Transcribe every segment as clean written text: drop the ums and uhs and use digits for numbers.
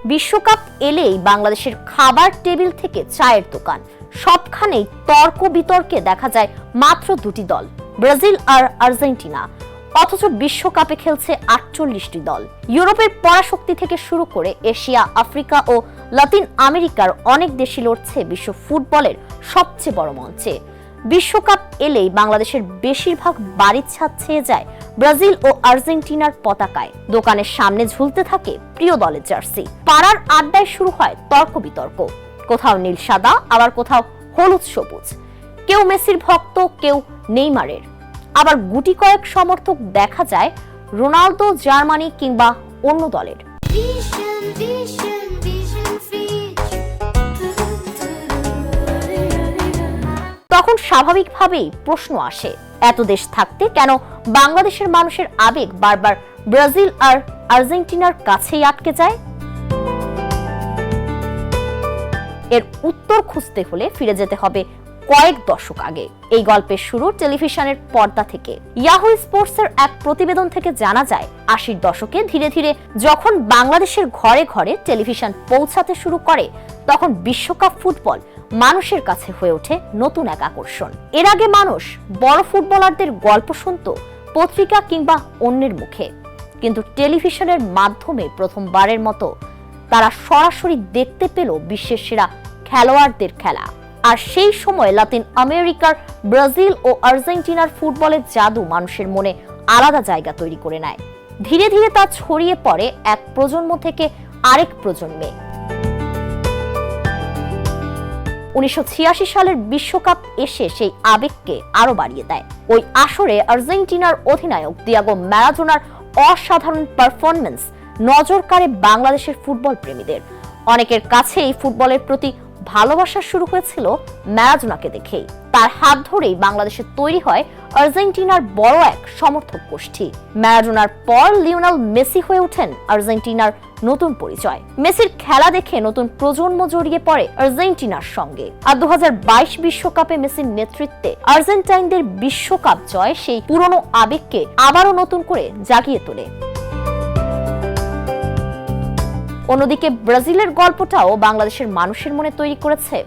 বিশ্বকাপ এলেই বাংলাদেশের খাবার টেবিল থেকে চায়ের দোকান সবখানেই তর্ক বিতর্কে দেখা যায় মাত্র দুটি দল, ব্রাজিল আর আর্জেন্টিনা। অথচ বিশ্বকাপে খেলছে 48টি দল। ইউরোপের পরাশক্তি থেকে শুরু করে এশিয়া, আফ্রিকা ও লাতিন আমেরিকার অনেক দেশই লড়ছে বিশ্ব ফুটবলের সবচেয়ে বড় মঞ্চে। বিশ্বকাপ এলেই বাংলাদেশের বেশিরভাগ বাড়ির ছাদ ছেয়ে যায় ব্রাজিল ও আর্জেন্টিনার পতাকায়। দোকানের সামনে ঝুলতে থাকে প্রিয় দলের জার্সি। পাড়ার আড্ডায় শুরু হয় তর্ক বিতর্ক, কোথাও নীল সাদা, আবার কোথাও হলুদ সবুজ। কেউ মেসির ভক্ত, কেউ নেইমারের, আবার গুটি কয়েক সমর্থক দেখা যায় রোনালদো, জার্মানি কিংবা অন্য দলের। তখন স্বাভাবিকভাবেই প্রশ্ন আসে, এত দেশ থাকতে কেন বাংলাদেশের মানুষের আবেগ বারবার ব্রাজিল আর আর্জেন্টিনার কাছেই আটকে যায়? এর উত্তর খুঁজতে হলে ফিরে যেতে হবে কয়েক দশক আগে। এই গল্পের শুরু টেলিভিশনের পর্দা থেকে। ইয়াহু স্পোর্টসের এক প্রতিবেদন থেকে জানা যায়, 80-র দশকে ধীরে ধীরে যখন বাংলাদেশের ঘরে ঘরে টেলিভিশন পৌঁছাতে শুরু করে, তখন বিশ্বকাপ ফুটবল মানুষের কাছে হয়ে ওঠে নতুন এক আকর্ষণ। এর আগে মানুষ বড় ফুটবলারদের গল্প শুনত পত্রিকা কিংবা অন্যের মুখে, কিন্তু টেলিভিশনের মাধ্যমে প্রথমবারের মতো তারা সরাসরি দেখতে পেল বিশ্বের সেরা খেলোয়াড়দের খেলা। আর সেই সময় লাতিন আমেরিকার ব্রাজিল ও আর্জেন্টিনার ফুটবলের জাদু মানুষের মনে আলাদা জায়গা তৈরি করে নেয়। ধীরে ধীরে তা ছড়িয়ে পড়ে এক প্রজন্ম থেকে আরেক প্রজন্মে। 1986 সালের বিশ্বকাপ এসে সেই আবেগকে আরো বাড়িয়ে দেয়। ওই আসরে আর্জেন্টিনার অধিনায়ক দিয়েগো ম্যারাডোনার অসাধারণ পারফরম্যান্স নজর কাড়ে বাংলাদেশের ফুটবল প্রেমীদের। অনেকের কাছে এই ফুটবলের প্রতি ভালোবাসা শুরু হয়েছিল ম্যারাডোনাকে দেখেই। তার হাত ধরেই বাংলাদেশে তৈরি হয় আর্জেন্টিনার বড় এক সমর্থক গোষ্ঠী। ম্যারাডোনার পর লিওনেল মেসি হয়ে ওঠেন আর্জেন্টিনার নতুন পরিচয়। মেসির খেলা দেখে নতুন প্রজন্ম জড়িয়ে পড়ে আর্জেন্টিনার সঙ্গে। আর 2022 বিশ্বকাপে মেসির নেতৃত্বে আর্জেন্টাইনদের বিশ্বকাপ জয় সেই পুরনো আবেগকে আবারও নতুন করে জাগিয়ে তোলে। অন্যদিকে ব্রাজিলের গল্পটাও বাংলাদেশের মানুষের মনে তৈরি করেছে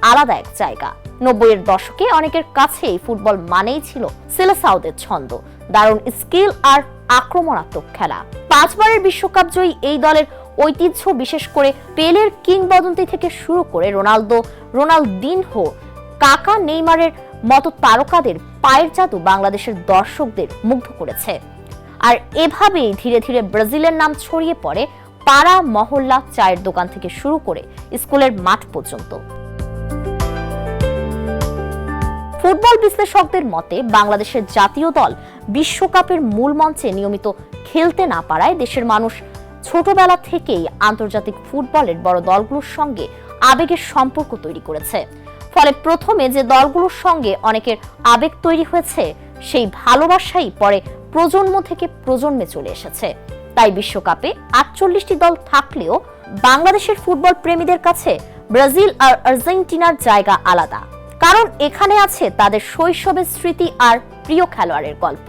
আলাদা এক জায়গা। 90-এর দশকে অনেকের কাছেই ফুটবল মানেই ছিল সেলেসাওদের ছন্দ, দারুণ স্কিল আর আক্রমণাত্মক খেলা। 5 বারের বিশ্বকাপ জয়ী এই দলের ঐতিহ্য, বিশেষ করে পেলের কিংবদন্তি থেকে শুরু করে রোনালদো, রোনালদিনহো, কাকা, নেইমারের মতো তারকাদের পায়ের জাদু বাংলাদেশের দর্শকদের মুগ্ধ করেছে। আর এভাবেই ধীরে ধীরে ব্রাজিলের নাম ছড়িয়ে পড়ে পাড়া, মহল্লা, চায়ের দোকান থেকে শুরু করে স্কুলের মাঠ পর্যন্ত। ফুটবল বিশ্লেষকদের মতে বাংলাদেশের জাতীয় দল বিশ্বকাপের মূল মঞ্চে নিয়মিত খেলতে না পারায় দেশের মানুষ ছোটবেলা থেকেই আন্তর্জাতিক ফুটবলের বড় দলগুলোর সঙ্গে আবেগের সম্পর্ক তৈরি করেছে। ফলে প্রথমে যে দলগুলোর সঙ্গে অনেকের আবেগ তৈরি হয়েছে, সেই ভালোবাসাই পরে প্রজন্ম থেকে প্রজন্মে চলে এসেছে। তাই বিশ্বকাপে 48টি দল থাকলেও বাংলাদেশের ফুটবল প্রেমীদের কাছে ব্রাজিল আর আর্জেন্টিনার জায়গা আলাদা, কারণ এখানে আছে তাদের শৈশবের স্মৃতি আর প্রিয় খেলোয়াড়ের গল্প।